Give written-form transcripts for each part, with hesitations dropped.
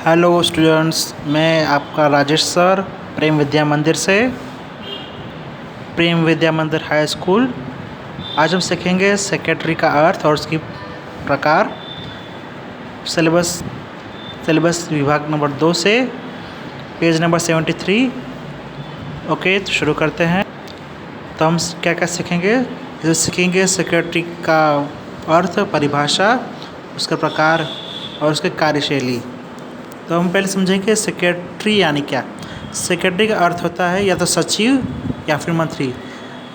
Hello students, मैं आपका Rajesh sir प्रेम विद्या मंदिर से, प्रेम विद्या मंदिर हाई स्कूल। आज हम सीखेंगे सेक्रेटरी का अर्थ और उसकी प्रकार। सिलेबस विभाग नंबर 2 से पेज नंबर 73। ओके, तो शुरू करते हैं। तो हम क्या क्या सीखेंगे? जो सीखेंगे सेक्रेटरी का अर्थ, परिभाषा, उसका प्रकार और उसकी कार्यशैली। तो हम पहले समझेंगे सेक्रेटरी यानी क्या। सेक्रेटरी का अर्थ होता है या तो सचिव या फिर मंत्री।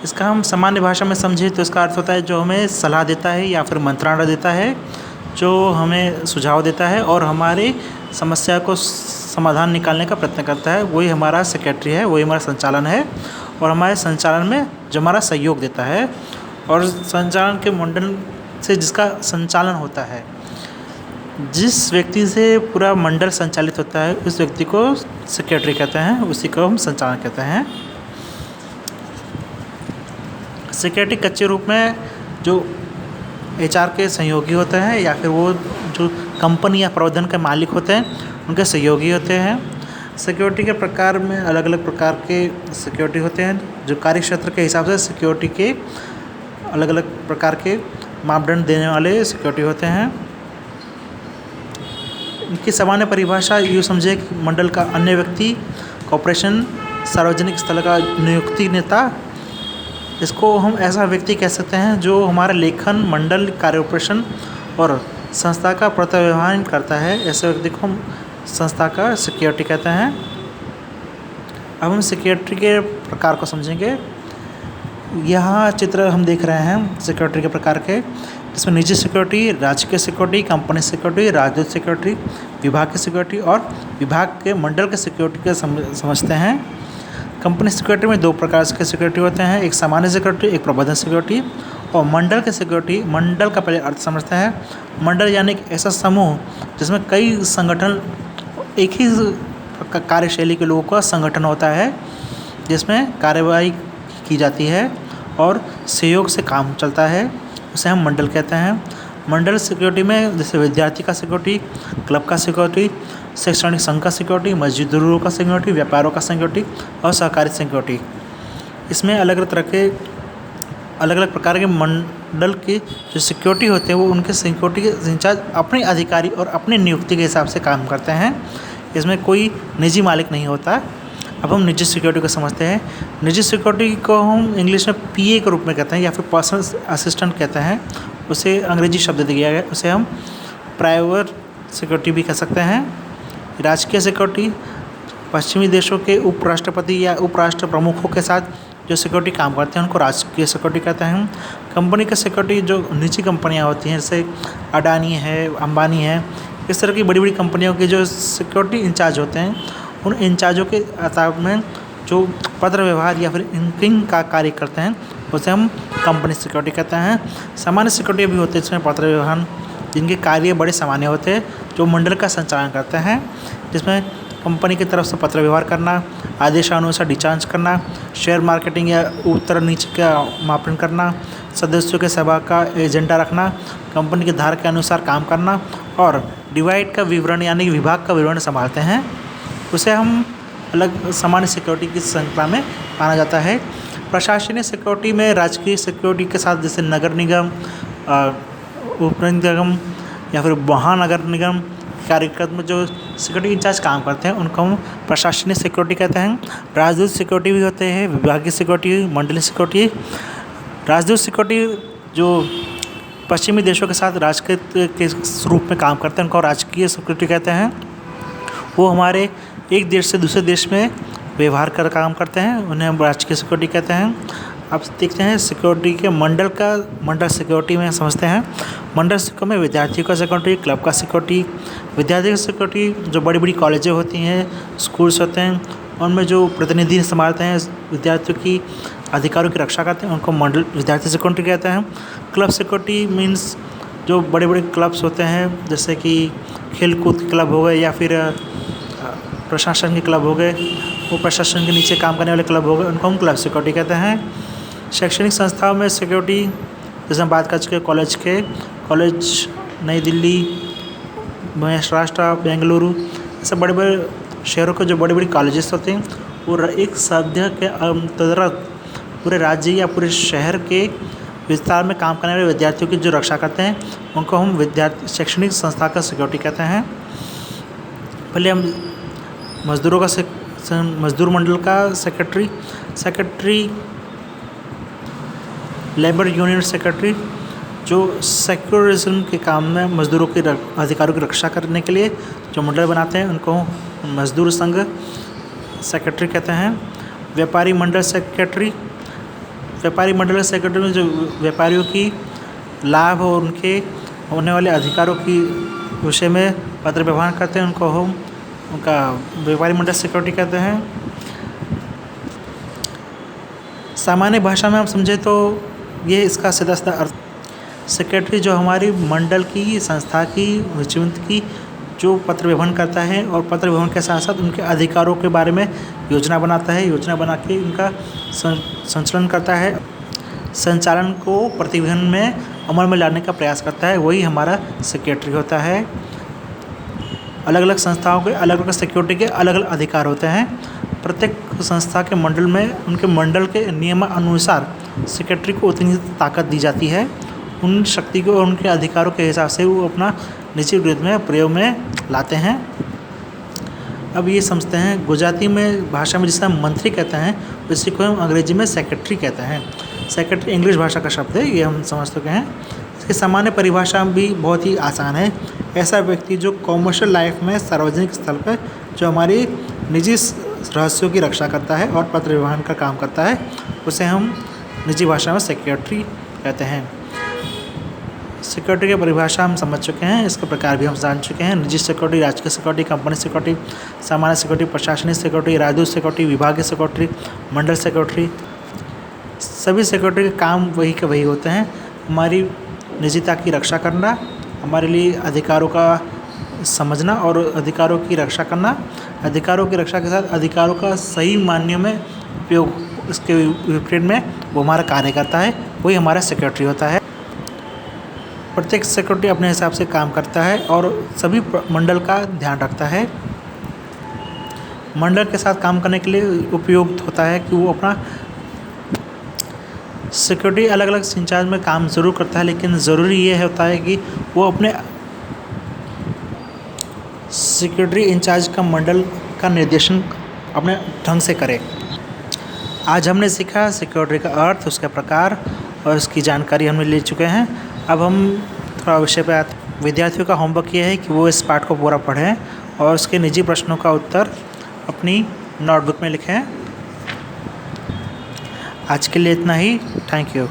इसका हम सामान्य भाषा में समझें तो इसका अर्थ होता है जो हमें सलाह देता है या फिर मंत्रालय देता है, जो हमें सुझाव देता है और हमारी समस्या को समाधान निकालने का प्रयत्न करता है। वही हमारा सेक्रेटरी है, वही हमारा संचालन है और हमारे संचालन में जो हमारा सहयोग देता है और संचालन के मंडल से जिसका संचालन होता है, जिस व्यक्ति से पूरा मंडल संचालित होता है उस व्यक्ति को सेक्रेटरी कहते हैं, उसी को हम संचालन कहते हैं। सेक्रेटरी कच्चे रूप में जो एचआर के सहयोगी होते हैं या फिर वो जो कंपनी या प्रबंधन के मालिक होते हैं उनके सहयोगी होते हैं। सिक्योरिटी के प्रकार में अलग अलग प्रकार के सिक्योरिटी होते हैं, जो कार्य क्षेत्र के हिसाब से सिक्योरिटी के अलग अलग प्रकार के मापदंड देने वाले सिक्योरिटी होते हैं। इनकी सामान्य परिभाषा यूँ समझे कि मंडल का अन्य व्यक्ति, कॉर्पोरेशन, सार्वजनिक स्थल का नियुक्ति नेता। इसको हम ऐसा व्यक्ति कह सकते हैं जो हमारा लेखन, मंडल, कार्योपरेशन और संस्था का प्रत्यव्यवहार करता है। ऐसे व्यक्ति को हम संस्था का सिक्योरिटी कहते हैं। अब हम सिक्योरिटी के प्रकार को समझेंगे। यहाँ चित्र हम देख रहे हैं सिक्योरिटी के प्रकार के, जिसमें निजी सिक्योरिटी, राजकीय सिक्योरिटी, कंपनी सिक्योरिटी, राजदूत सिक्योरिटी, विभाग की सिक्योरिटी और विभाग के मंडल के सिक्योरिटी के समझते हैं। कंपनी सिक्योरिटी में 2 प्रकार के सिक्योरिटी होते हैं, एक सामान्य सिक्योरिटी, एक प्रबंधन सिक्योरिटी। और मंडल के सिक्योरिटी, मंडल का पहले अर्थ समझते हैं। मंडल यानी एक ऐसा समूह जिसमें कई संगठन, एक ही कार्यशैली के लोगों का संगठन होता है, जिसमें कार्यवाही की जाती है और सहयोग से काम चलता है, उसे हम मंडल कहते हैं। मंडल सिक्योरिटी में जैसे विद्यार्थी का सिक्योरिटी, क्लब का सिक्योरिटी, शैक्षणिक संघ का सिक्योरिटी, मजदूरों का सिक्योरिटी, व्यापारों का सिक्योरिटी और सहकारी सिक्योरिटी। इसमें अलग अलग प्रकार के मंडल की जो सिक्योरिटी होते हैं वो उनके सिक्योरिटी के इंचार्ज अपने अधिकारी और अपनी नियुक्ति के हिसाब से काम करते हैं। इसमें कोई निजी मालिक नहीं होता। अब हम निजी सिक्योरिटी को समझते हैं। निजी सिक्योरिटी को हम इंग्लिश में पीए के रूप में कहते हैं या फिर पर्सनल असिस्टेंट कहते हैं। उसे अंग्रेजी शब्द दिया गया, उसे हम प्राइवेट सिक्योरिटी भी कह सकते हैं। राजकीय सिक्योरिटी पश्चिमी देशों के उपराष्ट्रपति या उपराष्ट्र प्रमुखों के साथ जो सिक्योरिटी काम करते हैं उनको राजकीय सिक्योरिटी कहते हैं। कंपनी की सिक्योरिटी जो निजी कंपनियां होती हैं, जैसे अडानी है, अंबानी है, इस तरह की बड़ी बड़ी कंपनियों के जो सिक्योरिटी इंचार्ज होते हैं, उन इंचार्जों के आताब में जो पत्र व्यवहार या फिर इंकिंग का कार्य करते हैं उसे हम कंपनी सिक्योरिटी कहते हैं। सामान्य सिक्योरिटी भी होते हैं इसमें पत्र व्यवहार, जिनके कार्य बड़े सामान्य होते हैं, जो मंडल का संचालन करते हैं, जिसमें कंपनी की तरफ से पत्र व्यवहार करना, आदेशानुसार डिस्चार्ज करना, शेयर मार्केटिंग या ऊपर नीचे का मापन करना, सदस्यों के सभा का एजेंडा रखना, कंपनी के धारा के अनुसार काम करना और डिवाइड का विवरण यानी विभाग का विवरण संभालते हैं। उसे हम अलग सामान्य सिक्योरिटी की श्रृंखला में माना जाता है। प्रशासनिक सिक्योरिटी में राजकीय सिक्योरिटी के साथ जैसे नगर निगम, उप निगम या फिर महानगर निगम कार्यक्रम में जो सिक्योरिटी इंचार्ज काम करते हैं उनको हम प्रशासनिक सिक्योरिटी कहते हैं। राजदूत सिक्योरिटी भी होते हैं, विभागीय सिक्योरिटी, मंडलीय सिक्योरिटी। राजदूत सिक्योरिटी जो पश्चिमी देशों के साथ राजकीय के रूप में काम करते हैं उनको राजकीय सिक्योरिटी कहते हैं। वो हमारे एक देश से दूसरे देश में व्यवहार कर काम करते हैं, उन्हें हम राजकीय सिक्योरिटी कहते हैं। अब देखते हैं सिक्योरिटी के मंडल सिक्योरिटी में समझते हैं। मंडल सिक्योरिटी में विद्यार्थियों का सिक्योरिटी, क्लब का सिक्योरिटी। विद्यार्थी की सिक्योरिटी जो बड़ी बड़ी कॉलेजें होती हैं, स्कूल्स होते हैं, उनमें जो प्रतिनिधि संभालते हैं, विद्यार्थियों की अधिकारों की रक्षा करते हैं, उनको मंडल विद्यार्थी सिक्योरिटी कहते हैं। क्लब सिक्योरिटी मीन्स जो बड़े बड़े क्लब्स होते हैं, जैसे कि खेल कूद के क्लब हो गए या फिर प्रशासन के क्लब हो गए, वो प्रशासन के नीचे काम करने वाले क्लब हो गए, उनको हम क्लब सिक्योरिटी कहते हैं। शैक्षणिक संस्थाओं में सिक्योरिटी जैसे हम बात कर चुके कॉलेज नई दिल्ली, महाराष्ट्र, बेंगलुरु, जैसे बड़े बड़े शहरों के जो बड़े बड़े कॉलेजेस होते हैं वो एक सभ्य के अंतर्गत पूरे राज्य या पूरे शहर के विस्तार में काम करने वाले विद्यार्थियों की जो रक्षा करते हैं उनको हम विद्यार्थी शैक्षणिक संस्था का सिक्योरिटी कहते हैं। पहले हम मजदूरों का मजदूर मंडल का सेक्रेटरी लेबर यूनियन सेक्रेटरी जो सेक्युलरिज्म के काम में मजदूरों के अधिकारों की रक्षा करने के लिए जो मंडल बनाते हैं उनको मजदूर संघ सेक्रेटरी कहते हैं। व्यापारी मंडल सेक्रेटरी में जो व्यापारियों की लाभ और उनके होने वाले अधिकारों की विषय में पत्र व्यवहार करते हैं उनको हम उनका व्यापारी मंडल सेक्रेटरी कहते हैं। सामान्य भाषा में हम समझे तो ये इसका सीधा सीधा अर्थ सेक्रेटरी जो हमारी मंडल की संस्था की निश्चित की जो पत्र व्यवहार करता है और पत्र व्यवहार के साथ साथ उनके अधिकारों के बारे में योजना बनाता है, योजना बना के उनका संचालन करता है, संचालन को प्रतिवेदन में अमल में लाने का प्रयास करता है, वही हमारा सेक्रेटरी होता है। अलग अलग संस्थाओं के अलग अलग सिक्योरिटी के अलग अलग अधिकार होते हैं। प्रत्येक संस्था के मंडल में उनके मंडल के नियमानुसार सेक्रेटरी को उतनी ताकत दी जाती है, उन शक्ति को और उनके अधिकारों के हिसाब से वो अपना निजी विरोध में प्रयोग में लाते हैं। अब ये समझते हैं गुजराती में भाषा में जिसे हम मंत्री कहते हैं उसी को हम अंग्रेजी में सेक्रेटरी कहते हैं। सेक्रेटरी इंग्लिश भाषा का शब्द है, ये हम समझ चुके हैं। इसकी सामान्य परिभाषा भी बहुत ही आसान है। ऐसा व्यक्ति जो कॉमर्शियल लाइफ में सार्वजनिक स्थल पर जो हमारी निजी रहस्यों की रक्षा करता है और पत्र व्यवहार का काम करता है उसे हम निजी भाषा में सेक्रेटरी कहते हैं। सिक्योरिटी की परिभाषा हम समझ चुके हैं, इसके प्रकार भी हम जान चुके हैं। निजी सिक्योरिटी, राजकीय सिक्योरिटी, कंपनी सिक्योरिटी, सामान्य सिक्योरिटी, प्रशासनिक सिक्योरिटी, राजदूत सिक्योरिटी, विभागीय सिक्योरिटी, मंडल सिक्योरिटी। सभी सिक्योरिटी के काम वही के वही होते हैं, हमारी निजता की रक्षा करना, हमारे लिए अधिकारों का समझना और अधिकारों की रक्षा करना। अधिकारों की रक्षा के साथ अधिकारों का सही मायने में उपयोग इसके विपरीत में वो हमारा कार्य करता है, वही हमारा सेक्रेटरी होता है। प्रत्येक सेक्रेटरी अपने हिसाब से काम करता है और सभी मंडल का ध्यान रखता है। मंडल के साथ काम करने के लिए उपयुक्त होता है कि वो अपना सिक्योरिटी अलग अलग इंचार्ज में काम ज़रूर करता है, लेकिन ज़रूरी ये होता है कि वो अपने सिक्योरिटी इंचार्ज का मंडल का निर्देशन अपने ढंग से करे। आज हमने सीखा सिक्योरिटी का अर्थ, उसके प्रकार और उसकी जानकारी हमने ले चुके हैं। अब हम थोड़ा विषय पे आते हैं। विद्यार्थियों का होमवर्क ये है कि वो इस पाठ को पूरा पढ़ें और उसके निजी प्रश्नों का उत्तर अपनी नोटबुक में लिखें। आज के लिए इतना ही। Thank you.